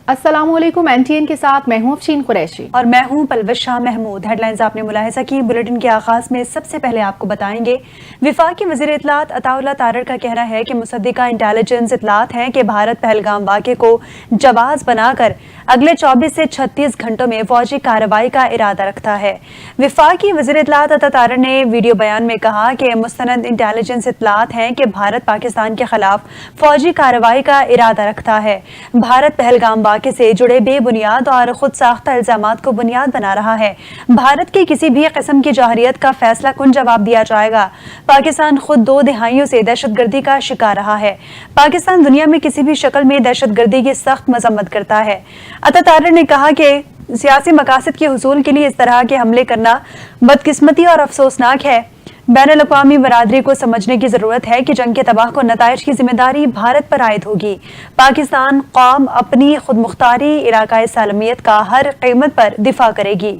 अस्सलाम वालेकुम। एनटीएन के साथ मैं हूं अफशीन कुरैशी और मैं हूं पलवश शाह महमूद। हेडलाइंस आपने मुलाहिजा की। बुलेटिन के आगाज में सबसे पहले आपको बताएंगे, विफाकी वज़ीर इत्तलात अताउल्लाह तारड़ का कहना है कि मुसद्दिका इंटेलिजेंस इत्तलात हैं कि भारत पहलगाम वाक़े को जवाज़ बनाकर अगले 24 से 36 घंटों में फौजी कार्रवाई का इरादा रखता है। विफाकी वज़ीर इत्तलात अता तारड़ ने वीडियो बयान में कहा कि मुस्तनद इंटेलिजेंस इत्तलात हैं कि भारत पाकिस्तान के खिलाफ फौजी कार्रवाई का इरादा रखता है। भारत पहलगाम वाक़े से जुड़े बेबुनियाद और खुद साख्ता इल्जामात को बुनियाद बना रहा है। भारत की किसी भी किस्म की जौहरियत का फैसला कुन जवाब दिया जाएगा। पाकिस्तान खुद 2 दहाइयों से दहशतगर्दी का शिकार रहा है। पाकिस्तान दुनिया में किसी भी शक्ल में दहशतगर्दी की सख्त मजम्मत करता है। अता तारड़ ने कहा कि सियासी मकासद के हुसूल के लिए इस तरह के हमले करना बदकिस्मती और अफसोसनाक है। बैनुल अक़वामी बरादरी को समझने की जरूरत है कि जंग के तबाह को नताइज की जिम्मेदारी भारत पर आयद होगी। पाकिस्तान कौम अपनी खुद मुख्तारी इलाकाई सालमियत का हर कीमत पर दिफा करेगी।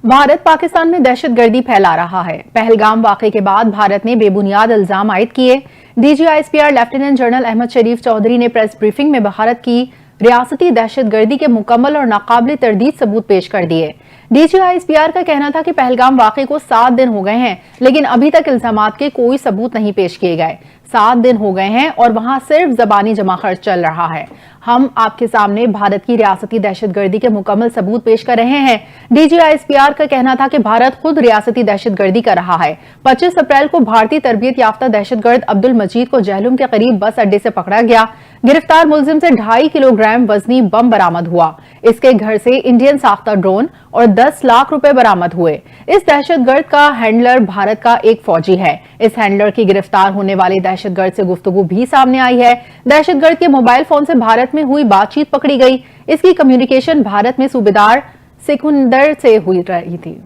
भारत पाकिस्तान में दहशतगर्दी फैला रहा है। पहलगाम वाक़े के बाद भारत ने बेबुनियाद इल्जाम आयद किए। DGISPR लेफ्टिनेंट जनरल अहमद शरीफ चौधरी ने प्रेस ब्रीफिंग में भारत की रियासती दहशतगर्दी के मुकम्मल और नाकाबिल तरदीद सबूत पेश कर दिए। DGISPR का कहना था कि पहलगाम वाक़े को 7 दिन हो गए हैं, लेकिन अभी तक इल्जामात के कोई सबूत नहीं पेश किए गए। 7 दिन हो गए हैं और वहां सिर्फ जबानी जमा खर्च चल रहा है। हम आपके सामने भारत की रियासती दहशतगर्दी के मुकम्मल सबूत पेश कर रहे हैं। DGISPR का कहना था कि भारत खुद रियासती दहशतगर्दी कर रहा है। 25 अप्रैल को भारतीय तरबियत याफ्ता दहशतगर्द अब्दुल मजीद को जहलुम के करीब बस अड्डे से पकड़ा गया। गिरफ्तार मुलजिम से 2.5 किलोग्राम वजनी बम बरामद हुआ। इसके घर से इंडियन साख्ता ड्रोन और 10 लाख रुपए बरामद हुए। इस दहशतगर्द का हैंडलर भारत का एक फौजी है। इस हैंडलर की गिरफ्तार होने वाले दहशतगर्द से गुफ्तगू भी सामने आई है। दहशतगर्द के मोबाइल फोन से भारत में हुई बातचीत पकड़ी गई। इसकी कम्युनिकेशन भारत में सूबेदार सिकुंदर से हुई रही थी।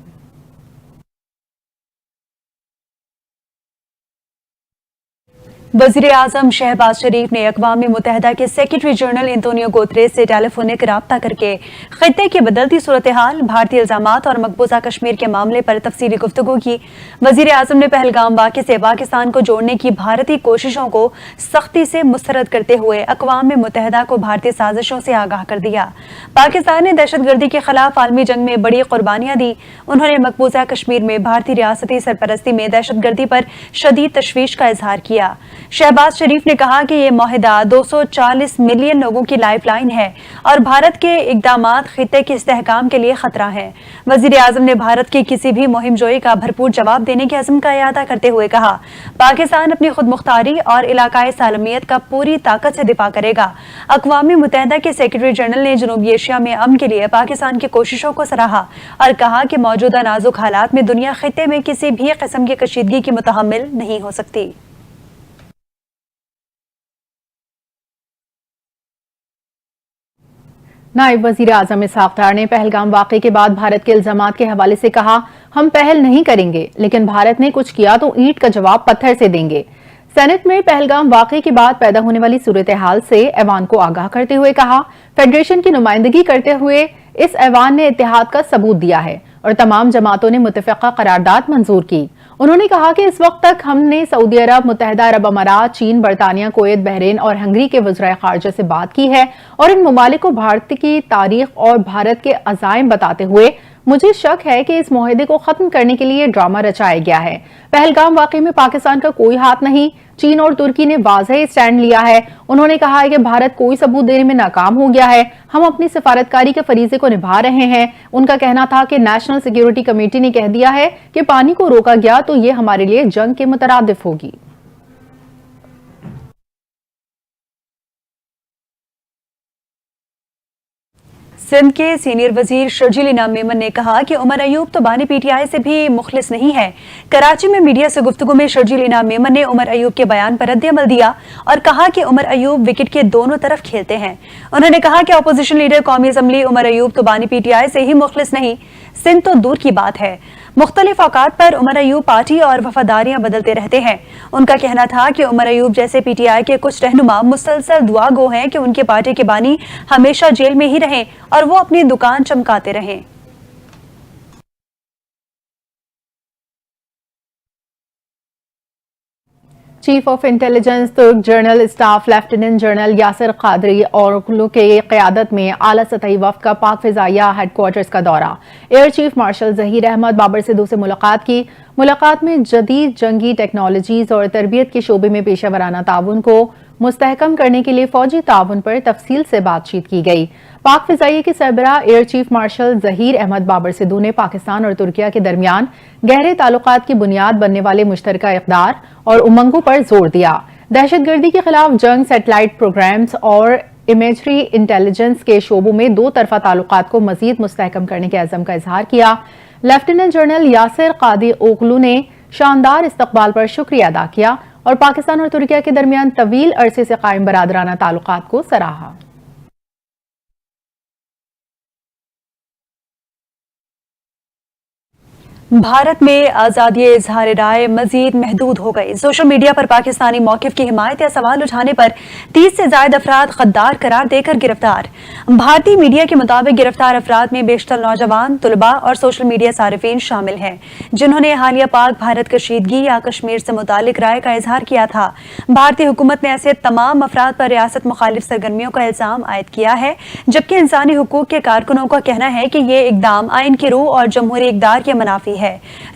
वज़ीर आज़म शहबाज शरीफ ने अक़वाम मुत्तहिदा के सेक्रेटरी जनरल एंटोनियो गुतेरेस से टेलीफोनिक राब्ता करके खित्ते की बदलती सूरत हाल, भारतीय इल्जामात और मकबूजा कश्मीर के मामले पर तफसीली गुफ्तगू की। वज़ीर आज़म ने पहलगाम वाक़े से पाकिस्तान को जोड़ने की भारतीय कोशिशों को सख्ती से मुस्तरद करते हुए अक़वाम मुत्तहिदा को भारतीय साजिशों से आगाह कर दिया। पाकिस्तान ने दहशतगर्दी के खिलाफ आलमी जंग में बड़ी कुर्बानियां दी। उन्होंने मकबूजा कश्मीर में भारतीय रियासती सरपरस्ती में दहशतगर्दी पर शदीद तशवीश का इजहार किया। शहबाज शरीफ ने कहा कि ये माहिदा 240 मिलियन लोगों की लाइफ लाइन है और भारत के इक़दामात खित्ते के इस्तेहकाम के लिए खतरा है। वज़ीर आज़म ने भारत की किसी भी मुहिम जोई का भरपूर जवाब देने के अज़्म का इयादा करते हुए कहा, पाकिस्तान अपनी खुद मुख्तारी और इलाकाई सालमियत का पूरी ताकत से दिफा करेगा। अक़वाम मुत्तहिदा के सेक्रेटरी जनरल ने जनूबी एशिया में अमन के लिए पाकिस्तान की कोशिशों को सराहा और कहा कि मौजूदा नाजुक हालात में दुनिया खित्ते में किसी भी किस्म की कशीदगी की मुतहम्मिल नहीं हो सकती। नायब वज़ीर आज़म इसहाक़ डार ने पहलगाम वाक़े के बाद भारत के इल्जामात के हवाले से कहा, हम पहल नहीं करेंगे, लेकिन भारत ने कुछ किया तो ईंट का जवाब पत्थर से देंगे। सेनेट में पहलगाम वाक़े के बाद पैदा होने वाली सूरत हाल से ऐवान को आगाह करते हुए कहा, फेडरेशन की नुमाइंदगी करते हुए इस ऐवान ने इत्तेहाद का सबूत दिया है और तमाम जमातों ने मुत्तफ़िक़ा करारदाद मंजूर की। उन्होंने कहा कि इस वक्त तक हमने सऊदी अरब, मुत्तहिदा अरब अमारात, चीन, बरतानिया, कुवैत, बहरीन और हंगरी के वज़राए ख़ारिजा से बात की है और इन ममालिक को भारत की तारीख और भारत के अज़ाइम बताते हुए मुझे शक है कि इस मुआहदे को खत्म करने के लिए ड्रामा रचाया गया है। पहलगाम वाक़े में पाकिस्तान का कोई हाथ नहीं। चीन और तुर्की ने वाज़ेह स्टैंड लिया है। उन्होंने कहा है कि भारत कोई सबूत देने में नाकाम हो गया है। हम अपनी सफारतकारी के फरीजे को निभा रहे हैं। उनका कहना था कि नेशनल सिक्योरिटी कमेटी ने कह दिया है कि पानी को रोका गया तो ये हमारे लिए जंग के मुतरादिफ होगी। सिंध के सीनियर वजीर शर्जील इनाम मेमन ने कहा कि उमर अयूब तो बानी PTI से भी मुखलिस नहीं है। कराची में मीडिया से गुफ्तगू में शर्जील इनाम मेमन ने उमर अयूब के बयान पर रद्द-ए-अमल दिया और कहा कि उमर अयूब विकेट के दोनों तरफ खेलते हैं। उन्होंने कहा कि अपोजिशन लीडर कौमी असम्बली उमर अयूब तो बानी PTI से ही मुखलिस नहीं, सिंध तो दूर की बात है। मुख्तलिफ औकात पर उमर अयूब पार्टी और वफादारियां बदलते रहते हैं। उनका कहना था कि उमर अयूब जैसे PTI के कुछ रहनुमा मुसलसल दुआ गो हैं कि उनके पार्टी के बानी हमेशा जेल में ही रहें और वो अपनी दुकान चमकाते रहें। चीफ ऑफ इंटेलिजेंस तुर्क general staff lieutenant general Yasir Qadri और के क़यादत में आला सतही वफ़द का पाक फ़िज़ाइया हेडक्वार्टर्स का दौरा। Air chief marshal Zaheer Ahmad Babar Sidhu से मुलाकात की। मुलाकात में जदीद जंगी टेक्नोलॉजीज़ और तरबियत के शोबे में पेशा वराना ताउन को मुस्तहकम करने के लिए फौजी ताउन पर तफसील से बातचीत की गई। पाक फ़िज़ाइया के सरबराह air chief marshal Zaheer Ahmad Babar Sidhu ने पाकिस्तान और तुर्किया के दरमियान गहरे ताल्लुकात की बुनियाद बनने वाले मुश्तरका इक़दार और उमंगों पर जोर दिया। दहशतगर्दी के खिलाफ जंग, सैटेलाइट प्रोग्राम्स और इमेजरी इंटेलिजेंस के शोबों में दो तरफा ताल्लुकात को मजीद मुस्तहकम करने के अज़म का इजहार किया। लेफ्टिनेंट जनरल यासिर कादी ओगलू ने शानदार इस्तकबाल पर शुक्रिया अदा किया और पाकिस्तान और तुर्किया के दरमियान तवील अरसे से कायम बरादराना ताल्लुकात को सराहा। भारत में आज़ादी इजहार राय मजीद महदूद हो गई। सोशल मीडिया पर पाकिस्तानी मौक़िफ़ की हिमायत या सवाल उठाने पर 30 से ज़ायद अफराद गद्दार करार देकर गिरफ्तार। भारतीय मीडिया के मुताबिक गिरफ्तार अफराद में बेशतर नौजवान, तुलबा और सोशल मीडिया सारिफीन शामिल हैं, जिन्होंने हालिया पाक भारत कशीदगी या कश्मीर से मुतालिक राय का इजहार किया था। भारतीय हुकूमत ने ऐसे तमाम अफराद पर रियासत मुखालिफ सरगर्मियों का इल्ज़ाम आयद किया है, जबकि इंसानी हुकूक के कारकुनों का कहना है कि ये इकदाम आइन की रूह और जमहूरी इक़दार के मुनाफी है।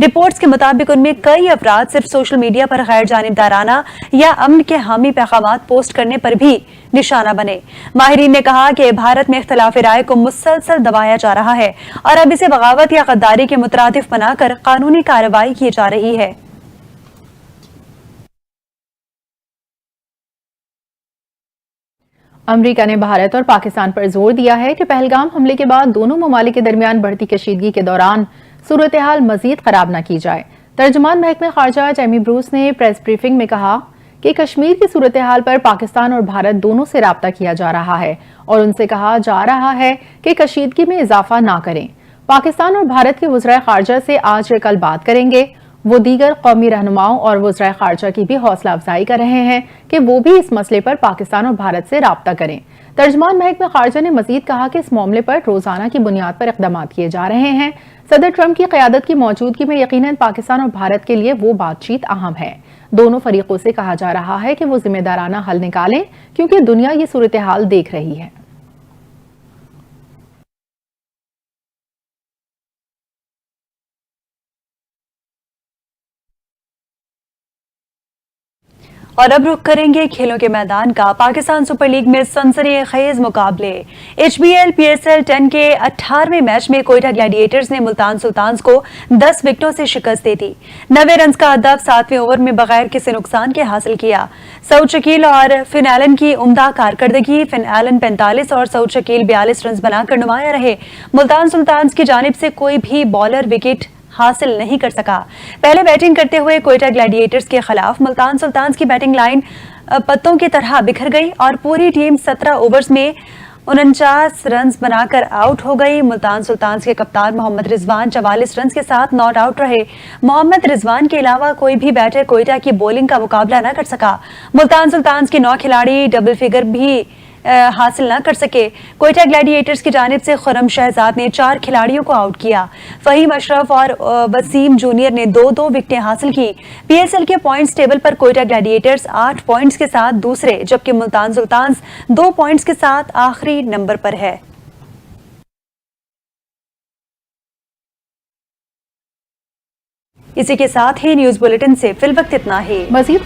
रिपोर्ट्स के मुताबिक उनमें कई अफराद सिर्फ सोशल मीडिया पर गैर जानिबदाराना या अमन के हामी पैगामात पोस्ट करने पर भी निशाना बने। माहिरीन ने कहा कि भारत में इख्तिलाफ राय को मुसलसल दबाया जा रहा है और अब इसे बगावत या गद्दारी के मुतरादिफ बनाकर कानूनी कार्रवाई की जा रही है। अमरीका ने भारत और पाकिस्तान पर जोर दिया है कि पहलगाम हमले के बाद दोनों ममालिक के दरमियान बढ़ती कशीदगी के दौरान सूरत हाल मजीद खराब न की जाए। तर्जुमान महकमे खारजा टैमी ब्रूस ने प्रेस ब्रीफिंग में कहा कि कश्मीर की सूरत हाल पर पाकिस्तान और भारत दोनों से राब्ता किया जा रहा है और उनसे कहा जा रहा है कि कशीदगी में इजाफा ना करें। पाकिस्तान और भारत के वज़राए खारजा से आज या कल बात करेंगे। वो दीगर कौमी रहनुमाओं और वज़राए खारजा की भी हौसला अफजाई कर रहे हैं कि वो भी इस मसले पर पाकिस्तान और भारत से राब्ता करें। तर्जुमान महकमे खारजा ने मजीद कहा कि इस मामले पर रोजाना की बुनियाद पर इक़दाम किए जा रहे हैं। सदर ट्रंप की क़यादत की मौजूदगी में यकीनन पाकिस्तान और भारत के लिए वो बातचीत अहम है। दोनों फरीकों से कहा जा रहा है कि वो जिम्मेदाराना हल निकालें, क्योंकि दुनिया ये सूरत हाल देख रही है। और अब रुख करेंगे खेलों के मैदान का। पाकिस्तान सुपर लीग में सनसनीखेज मुकाबले। HBL PSL 10 के 18वें मैच में कोयटा ग्लैडिएटर्स ने मुल्तान सुल्तान्स को 10 विकेटों से शिकस्त दे दी। 90 रन का हदफ 7वें ओवर में बगैर किसी नुकसान के हासिल किया। सऊद शकील और फिन एलन की उम्दा कारकर्दगी। फिन एलन 45 और सऊद शकील 42 रन बनाकर नुमाया रहे। मुल्तान सुल्तान्स की जानिब से कोई भी बॉलर विकेट हासिल नहीं कर सका। पहले बैटिंग करते हुए कोयटा ग्लैडिएटर्स के खिलाफ मुल्तान सुल्तान्स की बैटिंग लाइन पत्तों की तरह बिखर गई और पूरी टीम 17 ओवर्स में 49 रन बनाकर आउट हो गई। मुल्तान सुल्तान्स के कप्तान मोहम्मद रिजवान 44 रन के साथ नॉट आउट रहे। मोहम्मद रिजवान के अलावा कोई भी बैटर कोयटा की बॉलिंग का मुकाबला न कर सका। मुल्तान सुल्तान्स के 9 खिलाड़ी डबल फिगर भी हासिल न कर सके। कोयटा ग्लैडिएटर्स की जानिब से खुर्रम शहजाद ने 4 खिलाड़ियों को आउट किया। फहीम अशरफ और वसीम जूनियर ने 2-2 विकेटें हासिल की। PSL के पॉइंट्स टेबल पर कोयटा ग्लैडिएटर्स 8 पॉइंट्स के साथ दूसरे, जबकि मुल्तान सुल्तान्स 2 पॉइंट्स के साथ आखिरी नंबर पर है। इसी के साथ ही न्यूज बुलेटिन से फिल वक्त इतना ही। मजीद